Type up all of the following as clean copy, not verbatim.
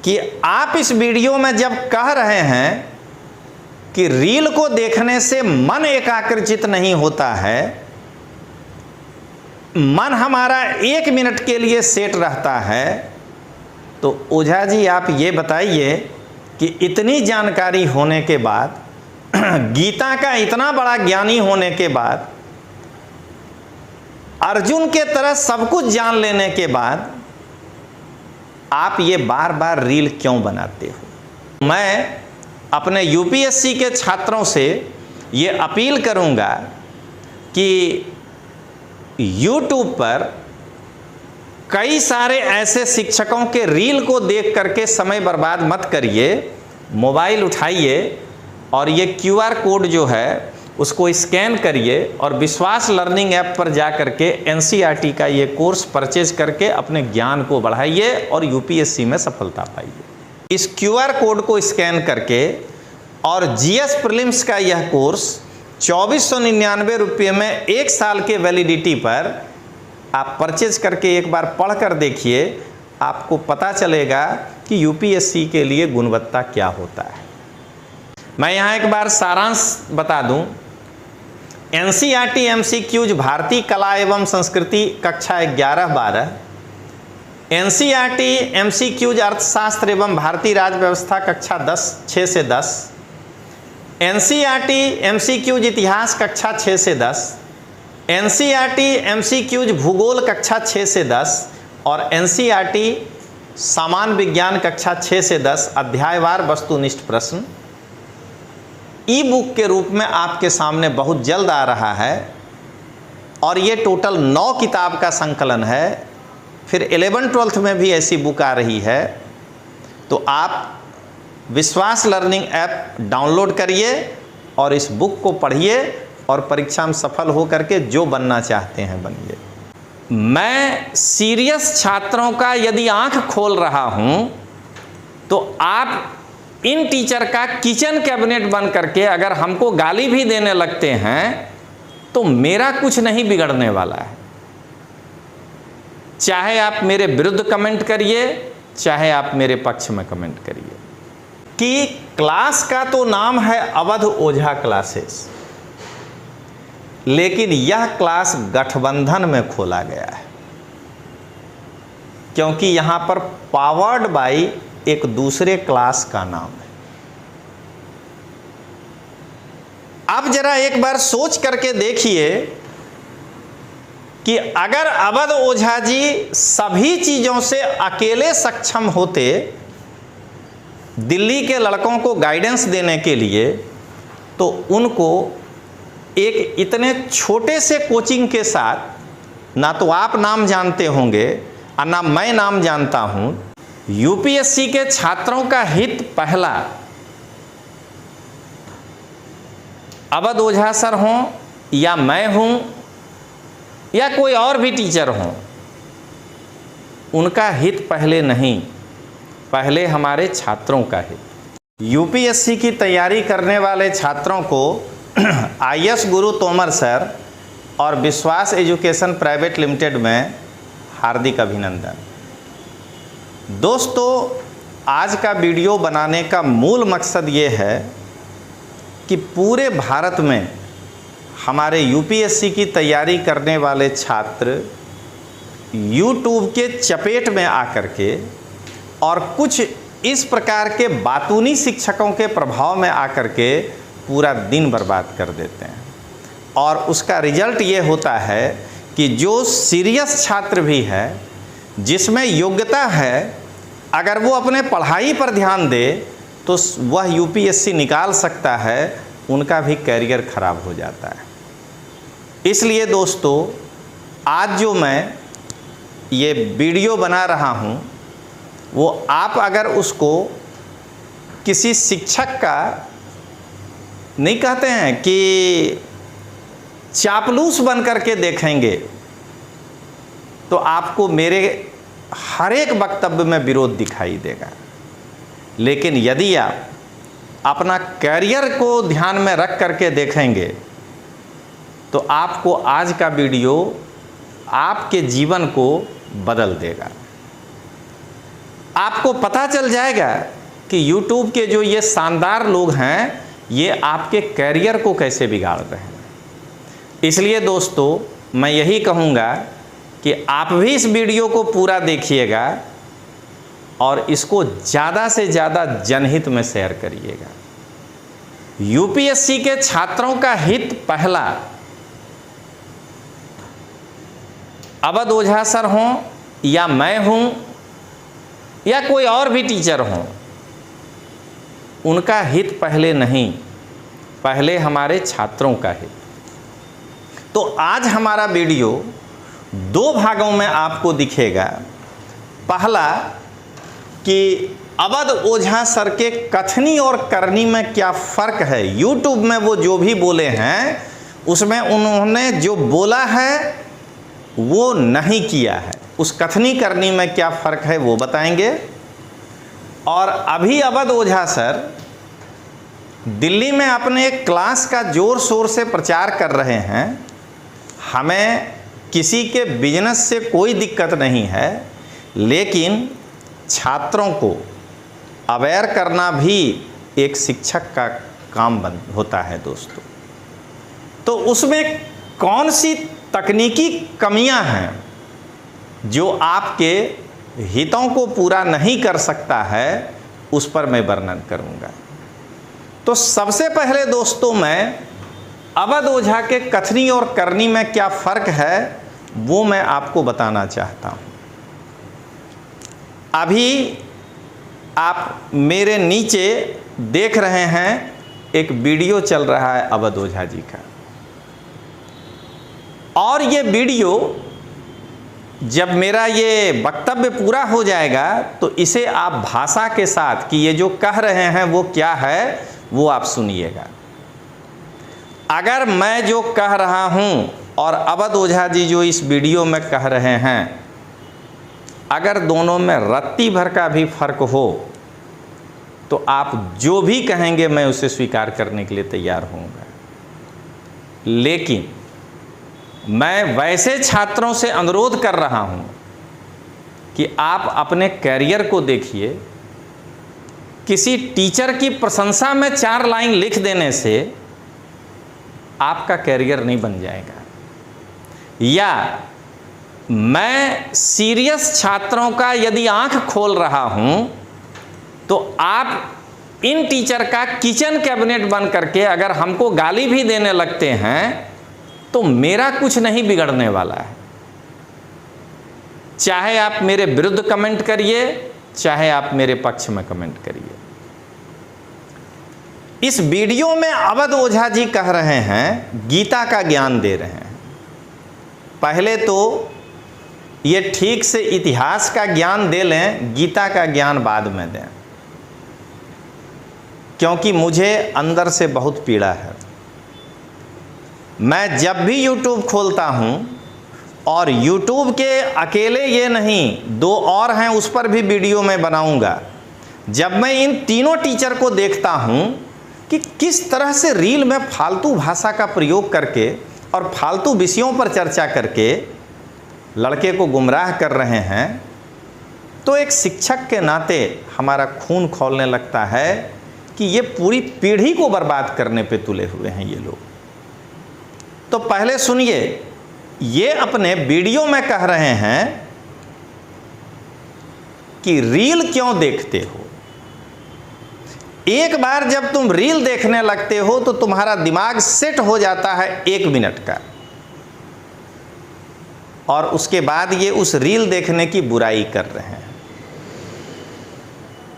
कि आप इस वीडियो में जब कह रहे हैं कि रील को देखने से मन एकाग्रचित नहीं होता है, मन हमारा 1 मिनट के लिए सेट रहता है, तो ओझा जी आप ये बताइए कि इतनी जानकारी होने के बाद, गीता का इतना बड़ा ज्ञानी होने के बाद, अर्जुन के तरह सब कुछ जान लेने के बाद आप ये बार बार रील क्यों बनाते हो? मैं अपने यूपीएससी के छात्रों से ये अपील करूंगा कि YouTube पर कई सारे ऐसे शिक्षकों के रील को देख करके समय बर्बाद मत करिए। मोबाइल उठाइए और ये QR कोड जो है उसको स्कैन करिए और विश्वास लर्निंग ऐप पर जा करके NCERT का ये कोर्स परचेज करके अपने ज्ञान को बढ़ाइए और यूपीएससी में सफलता पाइए। इस QR कोड को स्कैन करके और GS प्रीलिम्स का यह कोर्स 2499 रुपये में 1 साल के वैलिडिटी पर आप परचेज करके एक बार पढ़ कर देखिए, आपको पता चलेगा कि यूपीएससी के लिए गुणवत्ता क्या होता है। मैं यहाँ एक बार सारांश बता दूं। NCERT MCQs भारतीय कला एवं संस्कृति कक्षा 11-12, NCERT MCQs अर्थशास्त्र एवं भारतीय राज्य व्यवस्था कक्षा 6 से 10, NCERT MCQs इतिहास कक्षा 6 से 10, NCERT MCQs भूगोल कक्षा 6 से 10 और NCERT सामान्य विज्ञान कक्षा 6 से 10 अध्यायवार वस्तुनिष्ठ प्रश्न ई बुक के रूप में आपके सामने बहुत जल्द आ रहा है। और ये टोटल 9 किताब का संकलन है। फिर 11th-12th में भी ऐसी बुक आ रही है। तो आप विश्वास लर्निंग ऐप डाउनलोड करिए और इस बुक को पढ़िए और परीक्षा में सफल हो करके जो बनना चाहते हैं बनिए। मैं सीरियस छात्रों का यदि आंख खोल रहा हूं तो आप इन टीचर का किचन कैबिनेट बन करके अगर हमको गाली भी देने लगते हैं तो मेरा कुछ नहीं बिगड़ने वाला है। चाहे आप मेरे विरुद्ध कमेंट करिए, चाहे आप मेरे पक्ष में कमेंट करिए। कि क्लास का तो नाम है अवध ओझा क्लासेस, लेकिन यह क्लास गठबंधन में खोला गया है, क्योंकि यहां पर पावर्ड बाय एक दूसरे क्लास का नाम है। अब जरा एक बार सोच करके देखिए कि अगर अवध ओझा जी सभी चीजों से अकेले सक्षम होते दिल्ली के लड़कों को गाइडेंस देने के लिए, तो उनको एक इतने छोटे से कोचिंग के साथ, ना तो आप नाम जानते होंगे और ना मैं नाम जानता हूं, यूपीएससी के छात्रों का हित पहला, अवध ओझा सर हों या मैं हूं या कोई और भी टीचर हों, उनका हित पहले नहीं, पहले हमारे छात्रों का हित। यूपीएससी की तैयारी करने वाले छात्रों को IAS गुरु तोमर सर और विश्वास एजुकेशन प्राइवेट लिमिटेड में हार्दिक अभिनंदन। दोस्तों, आज का वीडियो बनाने का मूल मकसद ये है कि पूरे भारत में हमारे यूपीएससी की तैयारी करने वाले छात्र YouTube के चपेट में आकर के और कुछ इस प्रकार के बातूनी शिक्षकों के प्रभाव में आकर के पूरा दिन बर्बाद कर देते हैं। और उसका रिजल्ट ये होता है कि जो सीरियस छात्र भी है, जिसमें योग्यता है, अगर वो अपने पढ़ाई पर ध्यान दे तो वह यूपीएससी निकाल सकता है, उनका भी करियर खराब हो जाता है। इसलिए दोस्तों, आज जो मैं ये वीडियो बना रहा हूँ, वो आप अगर उसको किसी शिक्षक का, नहीं कहते हैं कि चापलूस बन करके देखेंगे, तो आपको मेरे हर एक वक्तव्य में विरोध दिखाई देगा। लेकिन यदि आप अपना करियर को ध्यान में रख करके देखेंगे तो आपको आज का वीडियो आपके जीवन को बदल देगा। आपको पता चल जाएगा कि YouTube के जो ये शानदार लोग हैं ये आपके कैरियर को कैसे बिगाड़ रहे हैं। इसलिए दोस्तों मैं यही कहूँगा कि आप भी इस वीडियो को पूरा देखिएगा और इसको ज़्यादा से ज़्यादा जनहित में शेयर करिएगा। यूपीएससी के छात्रों का हित पहला। अवध ओझा सर हों या मैं हूँ या कोई और भी टीचर हों, उनका हित पहले नहीं, पहले हमारे छात्रों का हित। तो आज हमारा वीडियो 2 भागों में आपको दिखेगा। पहला कि अवध ओझा सर के कथनी और करनी में क्या फ़र्क है। यूट्यूब में वो जो भी बोले हैं उसमें उन्होंने जो बोला है वो नहीं किया है। उस कथनी करनी में क्या फ़र्क है वो बताएंगे। और अभी अवध ओझा सर दिल्ली में अपने एक क्लास का ज़ोर शोर से प्रचार कर रहे हैं। हमें किसी के बिजनेस से कोई दिक्कत नहीं है, लेकिन छात्रों को अवेयर करना भी एक शिक्षक का काम होता है दोस्तों। तो उसमें कौन सी तकनीकी कमियां हैं जो आपके हितों को पूरा नहीं कर सकता है, उस पर मैं वर्णन करूंगा। तो सबसे पहले दोस्तों मैं अवध ओझा के कथनी और करनी में क्या फ़र्क है वो मैं आपको बताना चाहता हूं। अभी आप मेरे नीचे देख रहे हैं एक वीडियो चल रहा है अवध ओझा जी का, और ये वीडियो जब मेरा ये वक्तव्य पूरा हो जाएगा तो इसे आप भाषा के साथ कि ये जो कह रहे हैं वो क्या है वो आप सुनिएगा। अगर मैं जो कह रहा हूं और अवध ओझा जी जो इस वीडियो में कह रहे हैं, अगर दोनों में रत्ती भर का भी फर्क हो तो आप जो भी कहेंगे मैं उसे स्वीकार करने के लिए तैयार होऊंगा। लेकिन मैं वैसे छात्रों से अनुरोध कर रहा हूं कि आप अपने कैरियर को देखिए। किसी टीचर की प्रशंसा में 4 लाइन लिख देने से आपका कैरियर नहीं बन जाएगा। या मैं सीरियस छात्रों का यदि आंख खोल रहा हूं तो आप इन टीचर का किचन कैबिनेट बन करके अगर हमको गाली भी देने लगते हैं तो मेरा कुछ नहीं बिगड़ने वाला है। चाहे आप मेरे विरुद्ध कमेंट करिए, चाहे आप मेरे पक्ष में कमेंट करिए। इस वीडियो में अवध ओझा जी कह रहे हैं, गीता का ज्ञान दे रहे हैं। पहले तो ये ठीक से इतिहास का ज्ञान दे लें, गीता का ज्ञान बाद में दें, क्योंकि मुझे अंदर से बहुत पीड़ा है। मैं जब भी YouTube खोलता हूं, और YouTube के अकेले ये नहीं 2 और हैं, उस पर भी वीडियो मैं बनाऊंगा। जब मैं इन तीनों टीचर को देखता हूं कि किस तरह से रील में फालतू भाषा का प्रयोग करके और फालतू विषयों पर चर्चा करके लड़के को गुमराह कर रहे हैं, तो एक शिक्षक के नाते हमारा खून खौलने लगता है कि ये पूरी पीढ़ी को बर्बाद करने पे तुले हुए हैं ये लोग। तो पहले सुनिए, ये अपने वीडियो में कह रहे हैं कि रील क्यों देखते हो। एक बार जब तुम रील देखने लगते हो तो तुम्हारा दिमाग सेट हो जाता है 1 मिनट का, और उसके बाद ये उस रील देखने की बुराई कर रहे हैं।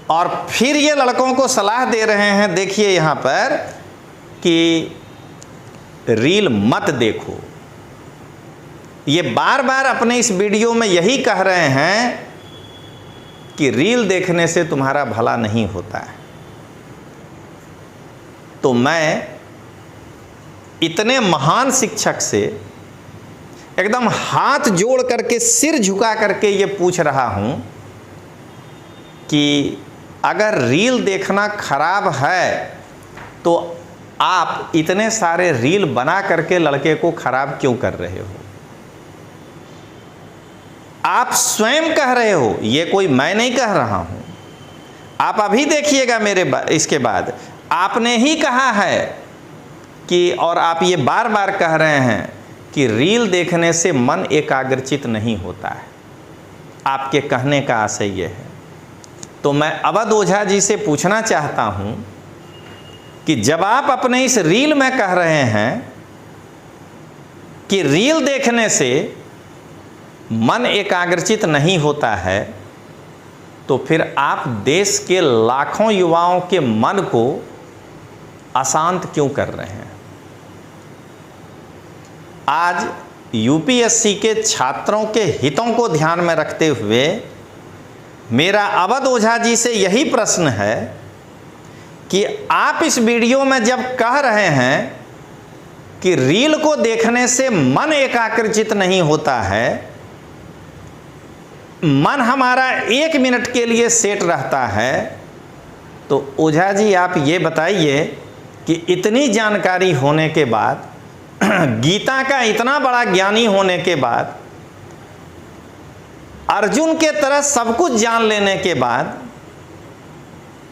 और फिर ये लड़कों को सलाह दे रहे हैं, देखिए यहाँ पर, कि रील मत देखो। ये बार बार अपने इस वीडियो में यही कह रहे हैं कि रील देखने से तुम्हारा भला नहीं होता है। तो मैं इतने महान शिक्षक से एकदम हाथ जोड़ करके, सिर झुका करके ये पूछ रहा हूं कि अगर रील देखना खराब है तो आप इतने सारे रील बना करके लड़के को खराब क्यों कर रहे हो। आप स्वयं कह रहे हो, ये कोई मैं नहीं कह रहा हूं। आप अभी देखिएगा इसके बाद आपने ही कहा है कि, और आप ये बार बार कह रहे हैं कि रील देखने से मन एकाग्रचित नहीं होता है। आपके कहने का आशय ये है। तो मैं अवध ओझा जी से पूछना चाहता हूं कि जब आप अपने इस रील में कह रहे हैं कि रील देखने से मन एकाग्रचित नहीं होता है, तो फिर आप देश के लाखों युवाओं के मन को अशांत क्यों कर रहे हैं? आज यूपीएससी के छात्रों के हितों को ध्यान में रखते हुए मेरा अवध ओझा जी से यही प्रश्न है कि आप इस वीडियो में जब कह रहे हैं कि रील को देखने से मन एकाग्रचित नहीं होता है, मन हमारा 1 मिनट के लिए सेट रहता है, तो ओझा जी आप ये बताइए कि इतनी जानकारी होने के बाद, गीता का इतना बड़ा ज्ञानी होने के बाद, अर्जुन के तरह सब कुछ जान लेने के बाद,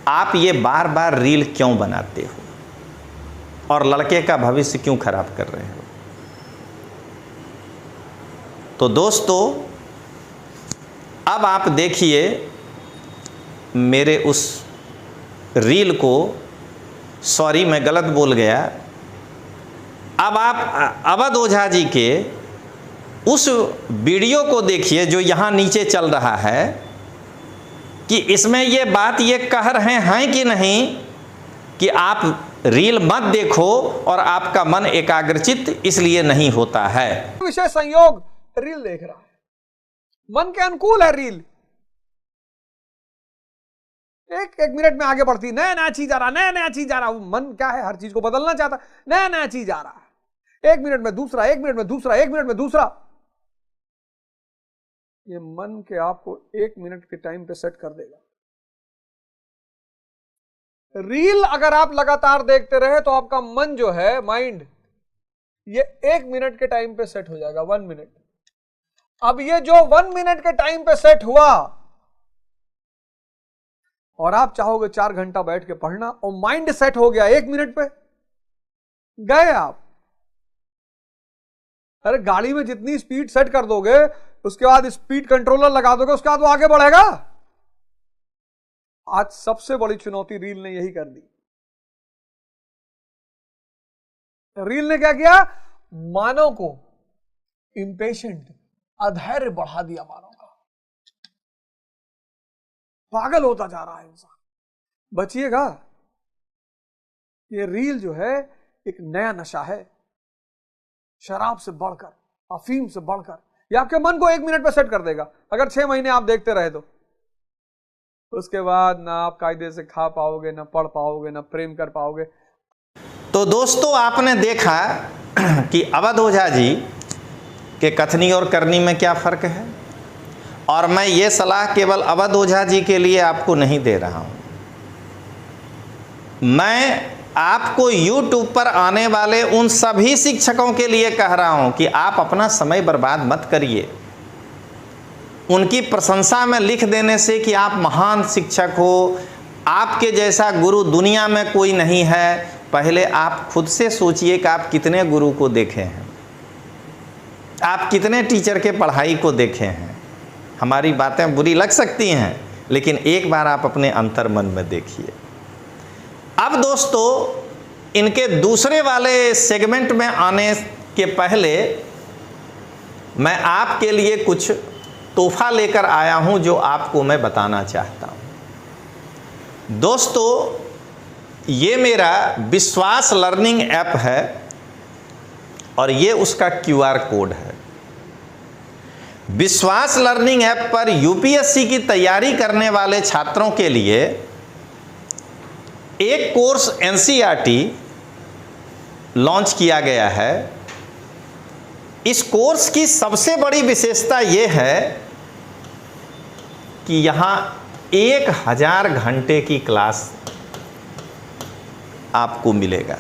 आप ये बार बार रील क्यों बनाते हो और लड़के का भविष्य क्यों खराब कर रहे हो? तो दोस्तों, अब आप देखिए मेरे उस रील को, सॉरी मैं गलत बोल गया। अब आप अवध ओझा जी के उस वीडियो को देखिए जो यहाँ नीचे चल रहा है, कि इसमें ये बात ये कह रहे हैं कि नहीं कि आप रील मत देखो और आपका मन एकाग्रचित इसलिए नहीं होता है। विषय संयोग रील देख रहा है, मन के अनुकूल है रील। एक मिनट में आगे बढ़ती, नया नया चीज आ रहा, नया नया चीज आ रहा। मन क्या है, हर चीज को बदलना चाहता, नया नया चीज आ रहा है। 1 मिनट में दूसरा, 1 मिनट में दूसरा, 1 मिनट में दूसरा। ये मन के आपको 1 मिनट के टाइम पे सेट कर देगा। रील अगर आप लगातार देखते रहे तो आपका मन जो है, माइंड, ये 1 मिनट के टाइम पे सेट हो जाएगा, 1 मिनट। अब ये जो 1 मिनट के टाइम पे सेट हुआ और आप चाहोगे 4 घंटा बैठ के पढ़ना, और माइंड सेट हो गया 1 मिनट पे, गए आप। अरे गाड़ी में जितनी स्पीड सेट कर दोगे, उसके बाद स्पीड कंट्रोलर लगा दोगे, उसके बाद वो आगे बढ़ेगा। आज सबसे बड़ी चुनौती रील ने यही कर दी। रील ने क्या किया? मानव को इंपेशेंट, अधैर्य बढ़ा दिया मानव का। पागल होता जा रहा है इंसान। बचिएगा, ये रील जो है एक नया नशा है, शराब से बढ़कर, अफीम से बढ़कर। ये आपके मन को 1 मिनट पे सेट कर देगा। अगर 6 महीने आप देखते रहे तो उसके बाद ना आप कायदे से खा पाओगे, ना पढ़ पाओगे, ना प्रेम कर पाओगे। तो दोस्तों, आपने देखा कि अवध ओझा जी के कथनी और करनी में क्या फ़र्क है। और मैं ये सलाह केवल अवध ओझा जी के लिए आपको नहीं दे रहा हूँ, मैं आपको YouTube पर आने वाले उन सभी शिक्षकों के लिए कह रहा हूँ कि आप अपना समय बर्बाद मत करिए। उनकी प्रशंसा में लिख देने से कि आप महान शिक्षक हो, आपके जैसा गुरु दुनिया में कोई नहीं है। पहले आप खुद से सोचिए कि आप कितने गुरु को देखे हैं, आप कितने टीचर के पढ़ाई को देखे हैं। हमारी बातें बुरी लग सकती हैं, लेकिन एक बार आप अपने अंतर मन में देखिए। अब दोस्तों, इनके दूसरे वाले सेगमेंट में आने के पहले मैं आपके लिए कुछ तोहफा लेकर आया हूं जो आपको मैं बताना चाहता हूं। दोस्तों, ये मेरा विश्वास लर्निंग ऐप है और ये उसका QR कोड है। विश्वास लर्निंग ऐप पर यूपीएससी की तैयारी करने वाले छात्रों के लिए एक कोर्स NCERT लॉन्च किया गया है। इस कोर्स की सबसे बड़ी विशेषता यह है कि यहाँ 1000 घंटे की क्लास आपको मिलेगा।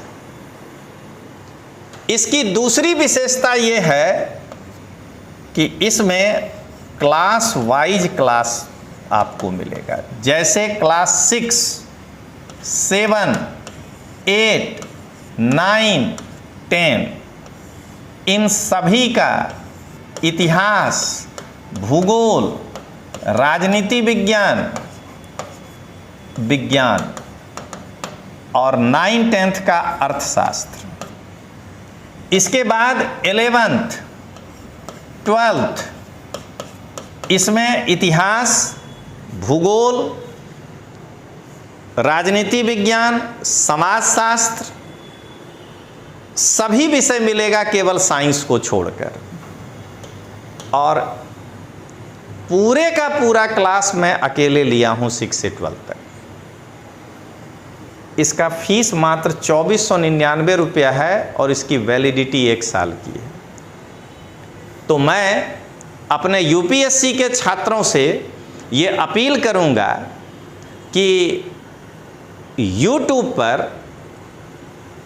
इसकी दूसरी विशेषता यह है कि इसमें क्लास वाइज क्लास आपको मिलेगा। जैसे क्लास 6, 7, 8, 9, 10 इन सभी का इतिहास, भूगोल, राजनीति विज्ञान और 9, 10th का अर्थशास्त्र। इसके बाद 11th, 12th इसमें इतिहास, भूगोल, राजनीति विज्ञान, समाजशास्त्र सभी विषय मिलेगा केवल साइंस को छोड़कर। और पूरे का पूरा क्लास मैं अकेले लिया हूं 6 से 12 तक। इसका फीस मात्र 2499 रुपया है और इसकी वैलिडिटी 1 साल की है। तो मैं अपने यूपीएससी के छात्रों से ये अपील करूंगा कि यूट्यूब पर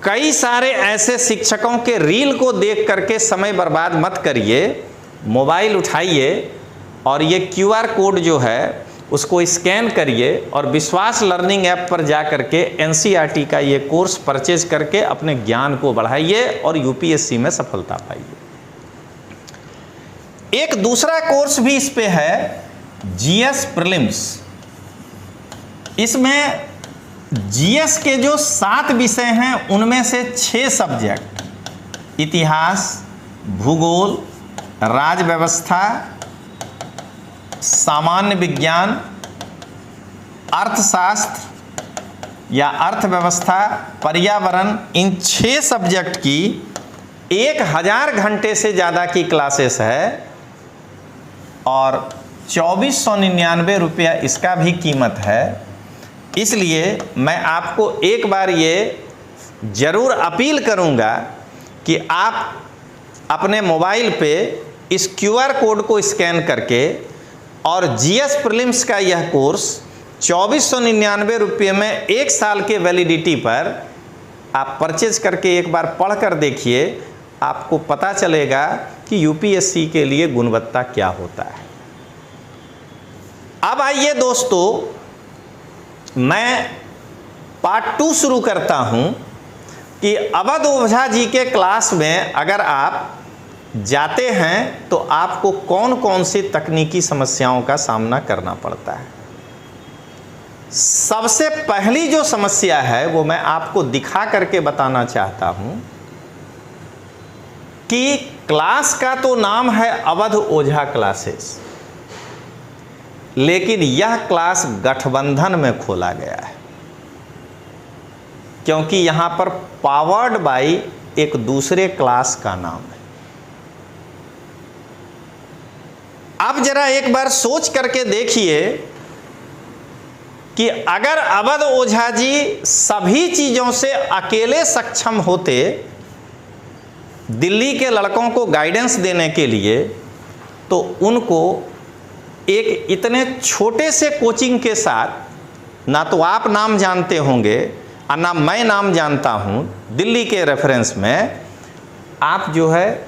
कई सारे ऐसे शिक्षकों के रील को देख करके समय बर्बाद मत करिए। मोबाइल उठाइए और ये क्यूआर कोड जो है उसको स्कैन करिए और विश्वास लर्निंग ऐप पर जा करके एनसीईआरटी का ये कोर्स परचेज करके अपने ज्ञान को बढ़ाइए और यूपीएससी में सफलता पाइए। एक दूसरा कोर्स भी इस पे है, जीएस प्रीलिम्स। इसमें जीएस के जो 7 विषय हैं उनमें से 6 सब्जेक्ट, इतिहास, भूगोल, राज व्यवस्था, सामान्य विज्ञान, अर्थशास्त्र या अर्थव्यवस्था, पर्यावरण, इन 6 सब्जेक्ट की 1000 घंटे से ज़्यादा की क्लासेस है और 2499 रुपया इसका भी कीमत है। इसलिए मैं आपको एक बार ये ज़रूर अपील करूँगा कि आप अपने मोबाइल पे इस क्यूआर कोड को स्कैन करके और जीएस प्रीलिम्स का यह कोर्स 2499 रुपये में 1 साल के वैलिडिटी पर आप परचेज करके एक बार पढ़ कर देखिए। आपको पता चलेगा कि यूपीएससी के लिए गुणवत्ता क्या होता है। अब आइए दोस्तों, मैं पार्ट 2 शुरू करता हूं कि अवध ओझा जी के क्लास में अगर आप जाते हैं तो आपको कौन कौन सी तकनीकी समस्याओं का सामना करना पड़ता है। सबसे पहली जो समस्या है वो मैं आपको दिखा करके बताना चाहता हूं कि क्लास का तो नाम है अवध ओझा क्लासेस, लेकिन यह क्लास गठबंधन में खोला गया है, क्योंकि यहां पर पावर्ड बाय एक दूसरे क्लास का नाम है। अब जरा एक बार सोच करके देखिए कि अगर अवध ओझा जी सभी चीजों से अकेले सक्षम होते दिल्ली के लड़कों को गाइडेंस देने के लिए, तो उनको एक इतने छोटे से कोचिंग के साथ, ना तो आप नाम जानते होंगे और ना मैं नाम जानता हूं दिल्ली के रेफरेंस में, आप जो है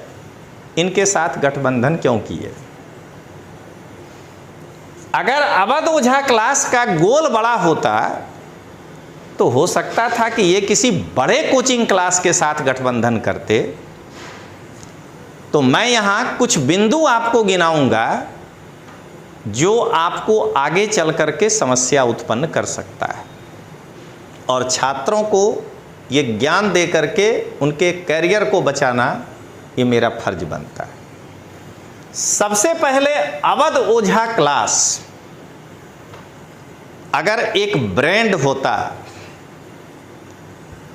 इनके साथ गठबंधन क्यों किए। अगर अवध ओझा क्लास का गोल बड़ा होता तो हो सकता था कि ये किसी बड़े कोचिंग क्लास के साथ गठबंधन करते। तो मैं यहां कुछ बिंदु आपको गिनाऊंगा जो आपको आगे चल करके समस्या उत्पन्न कर सकता है और छात्रों को ये ज्ञान दे करके उनके करियर को बचाना ये मेरा फर्ज बनता है। सबसे पहले अवध ओझा क्लास अगर एक ब्रांड होता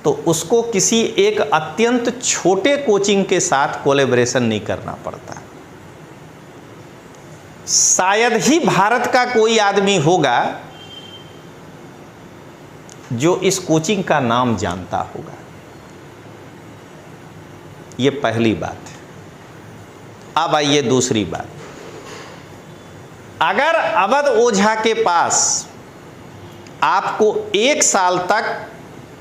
तो उसको किसी एक अत्यंत छोटे कोचिंग के साथ कोलैबोरेशन नहीं करना पड़ता। शायद ही भारत का कोई आदमी होगा जो इस कोचिंग का नाम जानता होगा। ये पहली बात है। अब आइए दूसरी बात। अगर अवध ओझा के पास आपको 1 साल तक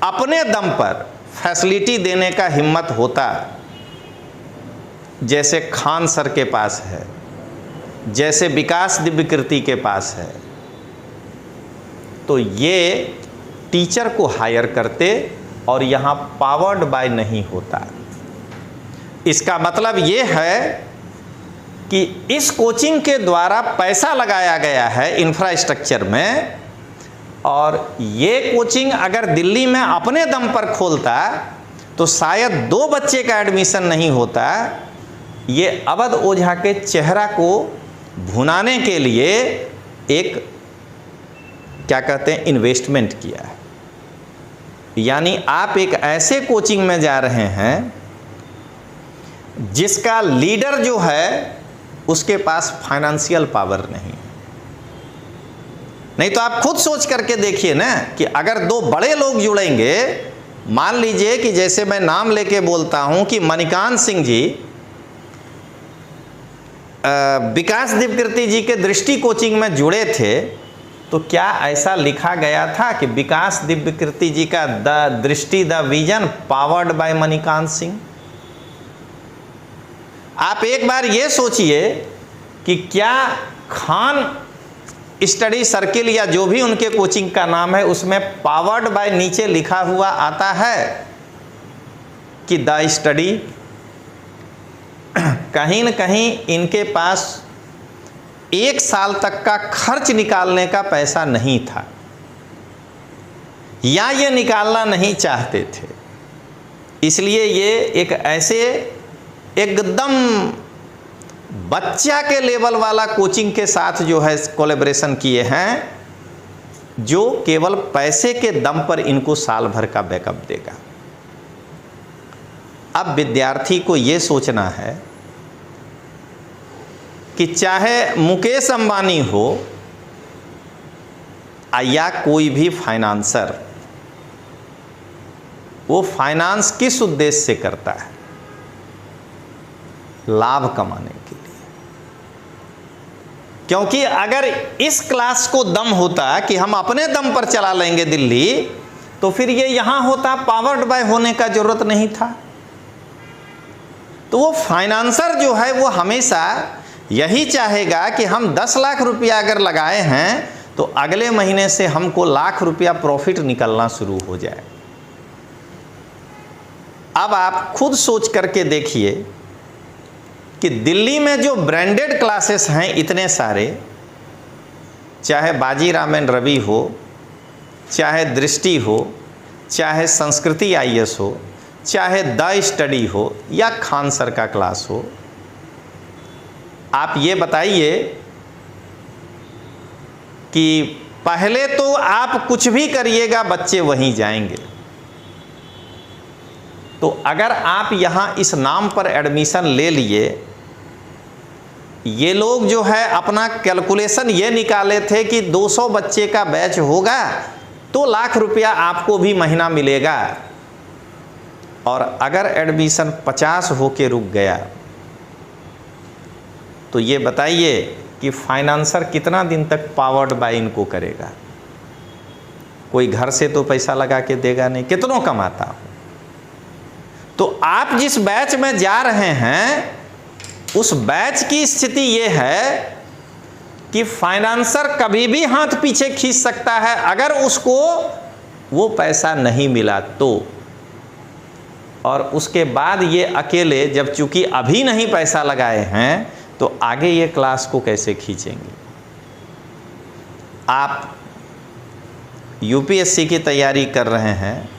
अपने दम पर फैसिलिटी देने का हिम्मत होता, जैसे खान सर के पास है, जैसे विकास दिव्यकीर्ति के पास है, तो ये टीचर को हायर करते और यहाँ पावर्ड बाय नहीं होता। इसका मतलब ये है कि इस कोचिंग के द्वारा पैसा लगाया गया है इंफ्रास्ट्रक्चर में, और ये कोचिंग अगर दिल्ली में अपने दम पर खोलता तो शायद 2 बच्चे का एडमिशन नहीं होता। ये अवध ओझा के चेहरा को भुनाने के लिए एक क्या कहते हैं इन्वेस्टमेंट किया है। यानी आप एक ऐसे कोचिंग में जा रहे हैं जिसका लीडर जो है उसके पास फाइनेंशियल पावर नहीं तो आप खुद सोच करके देखिए ना कि अगर 2 बड़े लोग जुड़ेंगे, मान लीजिए कि जैसे मैं नाम लेके बोलता हूं कि मणिकांत सिंह जी विकास दिव्यकीर्ति जी के दृष्टि कोचिंग में जुड़े थे, तो क्या ऐसा लिखा गया था कि विकास दिव्यकीर्ति जी का द दृष्टि the vision powered by Manikant Singh? आप एक बार ये सोचिए कि क्या खान स्टडी सर्किल या जो भी उनके कोचिंग का नाम है उसमें पावर्ड बाय नीचे लिखा हुआ आता है कि द स्टडी? कहीं न कहीं इनके पास 1 साल तक का खर्च निकालने का पैसा नहीं था, या ये निकालना नहीं चाहते थे। इसलिए ये एक ऐसे एकदम बच्चा के लेवल वाला कोचिंग के साथ जो है कोलैबोरेशन किए हैं, जो केवल पैसे के दम पर इनको साल भर का बैकअप देगा। अब विद्यार्थी को ये सोचना है कि चाहे मुकेश अंबानी हो या कोई भी फाइनेंसर, वो फाइनेंस किस उद्देश्य से करता है? लाभ कमाने के लिए। क्योंकि अगर इस क्लास को दम होता कि हम अपने दम पर चला लेंगे दिल्ली, तो फिर ये यहां होता, पावर्ड बाय होने का जरूरत नहीं था। तो वो फाइनेंसर जो है वो हमेशा यही चाहेगा कि हम 10 लाख रुपया अगर लगाए हैं तो अगले महीने से हमको लाख रुपया प्रॉफिट निकलना शुरू हो जाए। अब आप खुद सोच करके देखिए कि दिल्ली में जो ब्रांडेड क्लासेस हैं इतने सारे, चाहे बाजी रामन रवि हो, चाहे दृष्टि हो, चाहे संस्कृति IAS हो, चाहे द स्टडी हो या खान सर का क्लास हो, आप ये बताइए कि पहले तो आप कुछ भी करिएगा बच्चे वहीं जाएंगे। तो अगर आप यहाँ इस नाम पर एडमिशन ले लिए, ये लोग जो है अपना कैलकुलेशन ये निकाले थे कि 200 बच्चे का बैच होगा तो लाख रुपया आपको भी महीना मिलेगा, और अगर एडमिशन 50 होके रुक गया तो ये बताइए कि फाइनेंसर कितना दिन तक पावर्ड बाय इनको करेगा? कोई घर से तो पैसा लगा के देगा नहीं, कितनों कमाता हो। तो आप जिस बैच में जा रहे हैं उस बैच की स्थिति ये है कि फाइनेंसर कभी भी हाथ पीछे खींच सकता है अगर उसको वो पैसा नहीं मिला तो। और उसके बाद ये अकेले, जब चूंकि अभी नहीं पैसा लगाए हैं, तो आगे ये क्लास को कैसे खींचेंगे? आप UPSC की तैयारी कर रहे हैं,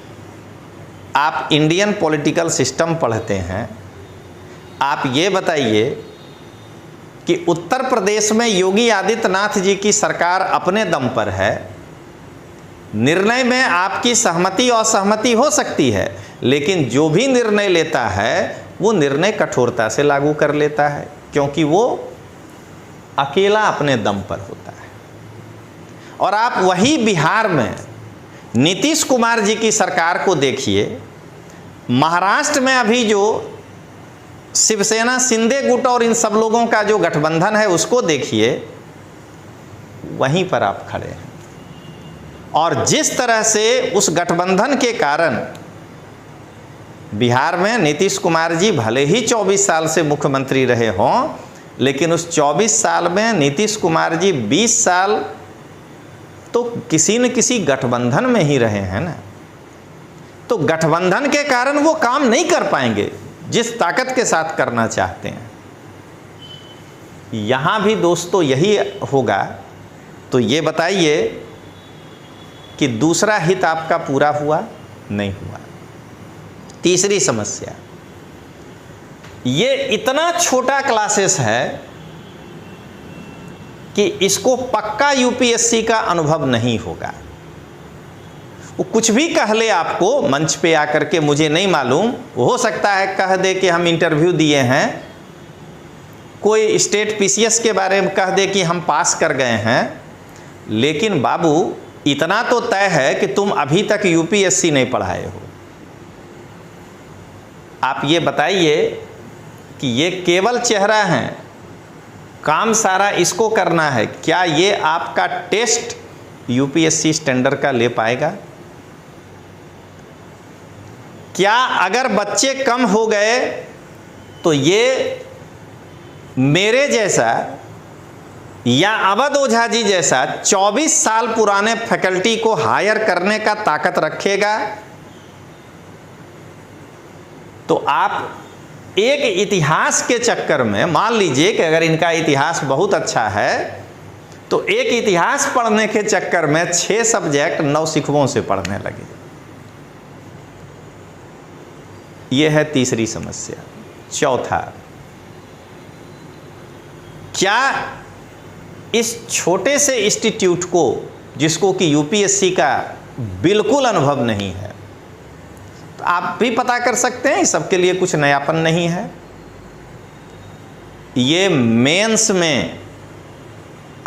आप इंडियन पॉलिटिकल सिस्टम पढ़ते हैं, आप ये बताइए कि उत्तर प्रदेश में योगी आदित्यनाथ जी की सरकार अपने दम पर है, निर्णय में आपकी सहमति और असहमति हो सकती है, लेकिन जो भी निर्णय लेता है वो निर्णय कठोरता से लागू कर लेता है, क्योंकि वो अकेला अपने दम पर होता है। और आप वही बिहार में नीतीश कुमार जी की सरकार को देखिए, महाराष्ट्र में अभी जो शिवसेना, शिंदे गुट और इन सब लोगों का जो गठबंधन है उसको देखिए, वहीं पर आप खड़े हैं। और जिस तरह से उस गठबंधन के कारण बिहार में नीतीश कुमार जी भले ही 24 साल से मुख्यमंत्री रहे हों, लेकिन उस 24 साल में नीतीश कुमार जी 20 साल तो किसी न किसी गठबंधन में ही रहे हैं ना। तो गठबंधन के कारण वो काम नहीं कर पाएंगे जिस ताकत के साथ करना चाहते हैं। यहां भी दोस्तों यही होगा। तो ये बताइए कि दूसरा हित आपका पूरा हुआ? नहीं हुआ। तीसरी समस्या, ये इतना छोटा क्लासेस है कि इसको पक्का यूपीएससी का अनुभव नहीं होगा। वो कुछ भी कह ले आपको मंच पे आकर के, मुझे नहीं मालूम, हो सकता है कह दे कि हम इंटरव्यू दिए हैं, कोई स्टेट पीसीएस के बारे में कह दे कि हम पास कर गए हैं, लेकिन बाबू इतना तो तय है कि तुम अभी तक यूपीएससी नहीं पढ़ाए हो। आप ये बताइए कि ये केवल चेहरा है, काम सारा इसको करना है, क्या ये आपका टेस्ट यूपीएससी स्टैंडर्ड का ले पाएगा? क्या अगर बच्चे कम हो गए तो ये मेरे जैसा या अवध ओझा जी जैसा 24 साल पुराने फैकल्टी को हायर करने का ताकत रखेगा? तो आप एक इतिहास के चक्कर में, मान लीजिए कि अगर इनका इतिहास बहुत अच्छा है तो एक इतिहास पढ़ने के चक्कर में 6 सब्जेक्ट नौसिखुओं से पढ़ने लगे। यह है तीसरी समस्या। चौथा, क्या इस छोटे से इंस्टीट्यूट को, जिसको कि यूपीएससी का बिल्कुल अनुभव नहीं है, तो आप भी पता कर सकते हैं, इस सबके लिए कुछ नयापन नहीं है, ये मेंस में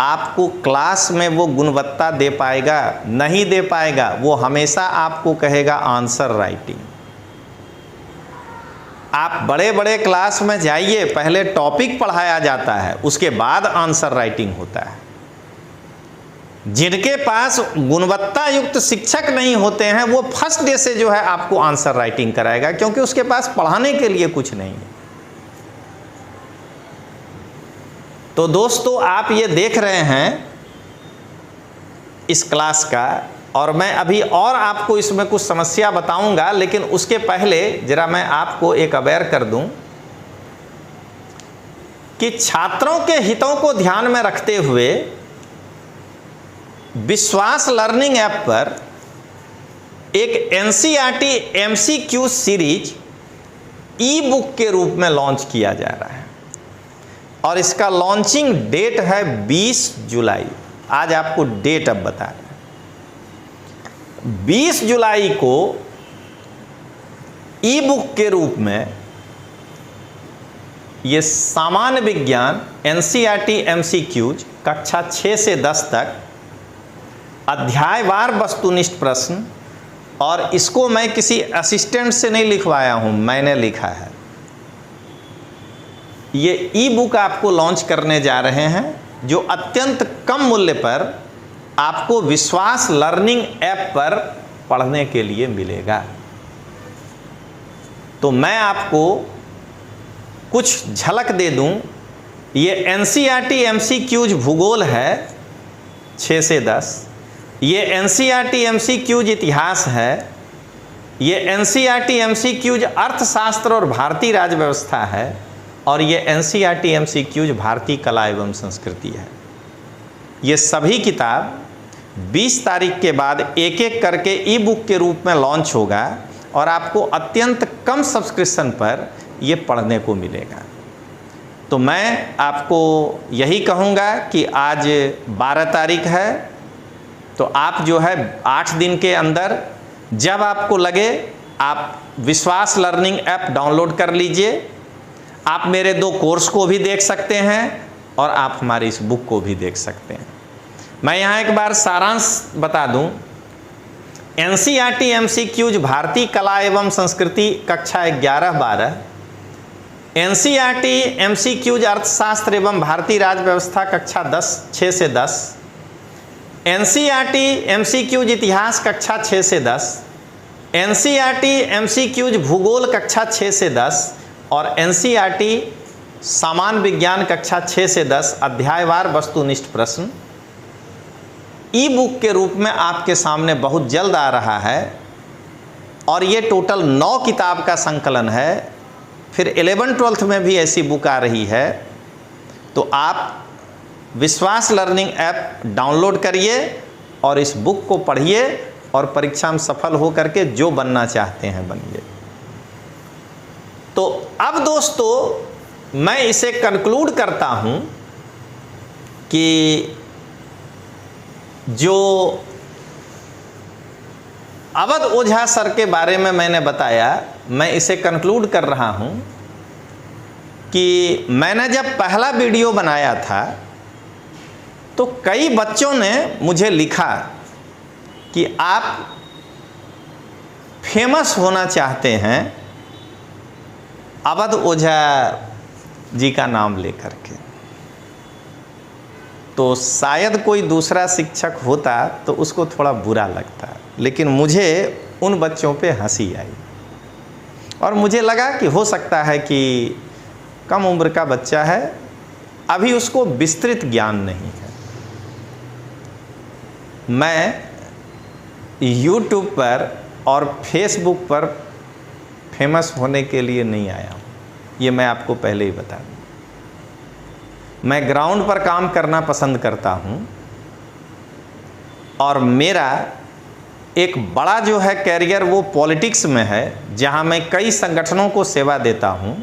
आपको क्लास में वो गुणवत्ता दे पाएगा? नहीं दे पाएगा। वो हमेशा आपको कहेगा आंसर राइटिंग। आप बड़े बड़े क्लास में जाइए, पहले टॉपिक पढ़ाया जाता है, उसके बाद आंसर राइटिंग होता है। जिनके पास गुणवत्ता युक्त शिक्षक नहीं होते हैं वो फर्स्ट डे से जो है आपको आंसर राइटिंग कराएगा, क्योंकि उसके पास पढ़ाने के लिए कुछ नहीं है। तो दोस्तों आप ये देख रहे हैं इस क्लास का, और मैं अभी और आपको इसमें कुछ समस्या बताऊंगा, लेकिन उसके पहले जरा मैं आपको एक अवेयर कर दूं कि छात्रों के हितों को ध्यान में रखते हुए विश्वास लर्निंग ऐप पर एक एनसीईआरटी एमसीक्यू सीरीज ई बुक के रूप में लॉन्च किया जा रहा है, और इसका लॉन्चिंग डेट है 20 जुलाई। आज आपको डेट अब बता रहे हैं। 20 जुलाई को ई बुक के रूप में ये सामान्य विज्ञान एनसीईआरटी एमसीक्यूज कक्षा 6 से 10 तक अध्यायवार वस्तुनिष्ठ प्रश्न, और इसको मैं किसी असिस्टेंट से नहीं लिखवाया हूं, मैंने लिखा है। ये ई बुक आपको लॉन्च करने जा रहे हैं, जो अत्यंत कम मूल्य पर आपको विश्वास लर्निंग ऐप पर पढ़ने के लिए मिलेगा। तो मैं आपको कुछ झलक दे दूं। ये एनसीईआरटी एमसीक्यूज भूगोल है 6 से 10, ये एनसीईआरटी एमसीक्यूज इतिहास है, ये एनसीईआरटी एमसीक्यूज अर्थशास्त्र और भारतीय राज्य व्यवस्था है, और ये एनसीईआरटी एमसीक्यूज भारतीय कला एवं संस्कृति है। ये सभी किताब 20 तारीख के बाद एक एक करके ई बुक के रूप में लॉन्च होगा, और आपको अत्यंत कम सब्सक्रिप्शन पर ये पढ़ने को मिलेगा। तो मैं आपको यही कहूँगा कि आज 12 तारीख है, तो आप जो है 8 दिन के अंदर जब आपको लगे आप विश्वास लर्निंग ऐप डाउनलोड कर लीजिए। आप मेरे 2 कोर्स को भी देख सकते हैं, और आप हमारी इस बुक को भी देख सकते हैं। मैं यहाँ एक बार सारांश बता दूं। एनसीईआरटी एमसीक्यूज भारतीय कला एवं संस्कृति कक्षा 11-12, एनसीईआरटी एमसीक्यूज अर्थशास्त्र एवं भारतीय राज्य व्यवस्था कक्षा 6 से 10, एनसीईआरटी एमसीक्यूज इतिहास कक्षा 6 से 10, एनसीईआरटी एमसीक्यूज भूगोल कक्षा 6 से 10, और एनसीईआरटी सामान्य विज्ञान कक्षा 6 से 10 अध्यायवार वस्तुनिष्ठ प्रश्न ई बुक के रूप में आपके सामने बहुत जल्द आ रहा है और ये टोटल 9 किताब का संकलन है। फिर 11-12 में भी ऐसी बुक आ रही है। तो आप विश्वास लर्निंग ऐप डाउनलोड करिए और इस बुक को पढ़िए और परीक्षा में सफल हो करके जो बनना चाहते हैं बनिए। तो अब दोस्तों मैं इसे कंक्लूड करता हूं कि जो अवध ओझा सर के बारे में मैंने बताया, मैं इसे कंक्लूड कर रहा हूं कि मैंने जब पहला वीडियो बनाया था तो कई बच्चों ने मुझे लिखा कि आप फेमस होना चाहते हैं अवध ओझा जी का नाम लेकर के। तो शायद कोई दूसरा शिक्षक होता तो उसको थोड़ा बुरा लगता, लेकिन मुझे उन बच्चों पे हंसी आई और मुझे लगा कि हो सकता है कि कम उम्र का बच्चा है, अभी उसको विस्तृत ज्ञान नहीं है। मैं YouTube पर और Facebook पर फेमस होने के लिए नहीं आया हूँ, ये मैं आपको पहले ही बता दूँ। मैं ग्राउंड पर काम करना पसंद करता हूँ और मेरा एक बड़ा जो है कैरियर वो पॉलिटिक्स में है, जहाँ मैं कई संगठनों को सेवा देता हूँ।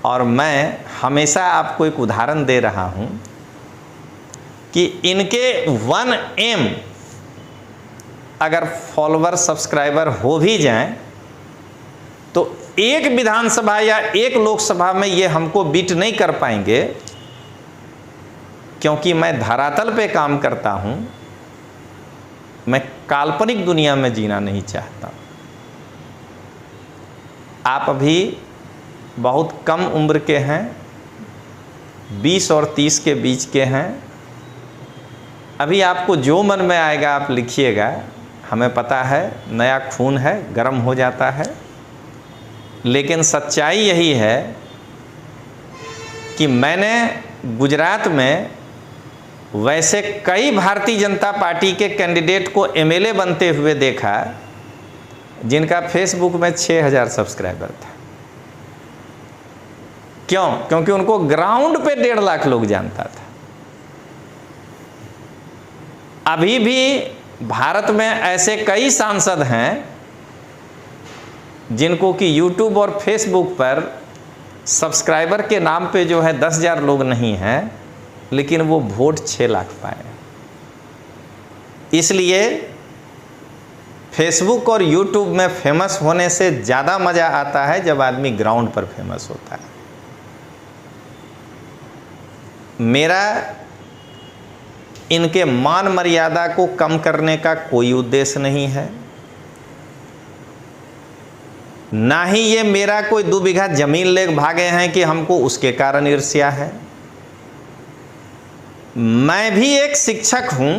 और मैं हमेशा आपको एक उदाहरण दे रहा हूँ कि इनके 1M अगर फॉलोवर सब्सक्राइबर हो भी जाएं तो एक विधानसभा या एक लोकसभा में ये हमको बीट नहीं कर पाएंगे, क्योंकि मैं धरातल पे काम करता हूं। मैं काल्पनिक दुनिया में जीना नहीं चाहता। आप अभी बहुत कम उम्र के हैं, 20 और 30 के बीच के हैं। अभी आपको जो मन में आएगा आप लिखिएगा। हमें पता है नया खून है, गर्म हो जाता है, लेकिन सच्चाई यही है कि मैंने गुजरात में वैसे कई भारतीय जनता पार्टी के कैंडिडेट को MLA बनते हुए देखा जिनका फेसबुक में 6000 सब्सक्राइबर था। क्यों? क्योंकि उनको ग्राउंड पे 1.5 लाख लोग जानता था। अभी भी भारत में ऐसे कई सांसद हैं जिनको कि YouTube और Facebook पर सब्सक्राइबर के नाम पे जो है 10,000 लोग नहीं हैं, लेकिन वो वोट 6 लाख पाए। इसलिए Facebook और YouTube में फेमस होने से ज़्यादा मज़ा आता है जब आदमी ग्राउंड पर फेमस होता है। मेरा इनके मान मर्यादा को कम करने का कोई उद्देश्य नहीं है, ना ही ये मेरा कोई 2 बीघा जमीन ले भागे हैं कि हमको उसके कारण ईर्ष्या है। मैं भी एक शिक्षक हूं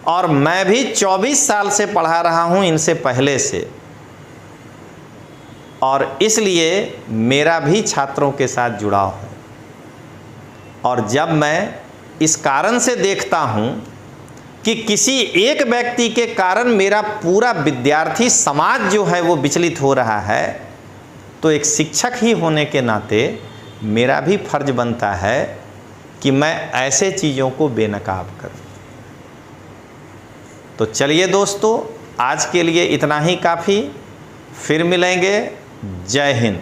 और मैं भी 24 साल से पढ़ा रहा हूं इनसे पहले से, और इसलिए मेरा भी छात्रों के साथ जुड़ाव है। और जब मैं इस कारण से देखता हूं कि किसी एक व्यक्ति के कारण मेरा पूरा विद्यार्थी समाज जो है वो विचलित हो रहा है, तो एक शिक्षक ही होने के नाते मेरा भी फर्ज बनता है कि मैं ऐसे चीज़ों को बेनकाब करूं। तो चलिए दोस्तों, आज के लिए इतना ही काफ़ी। फिर मिलेंगे। जय हिंद।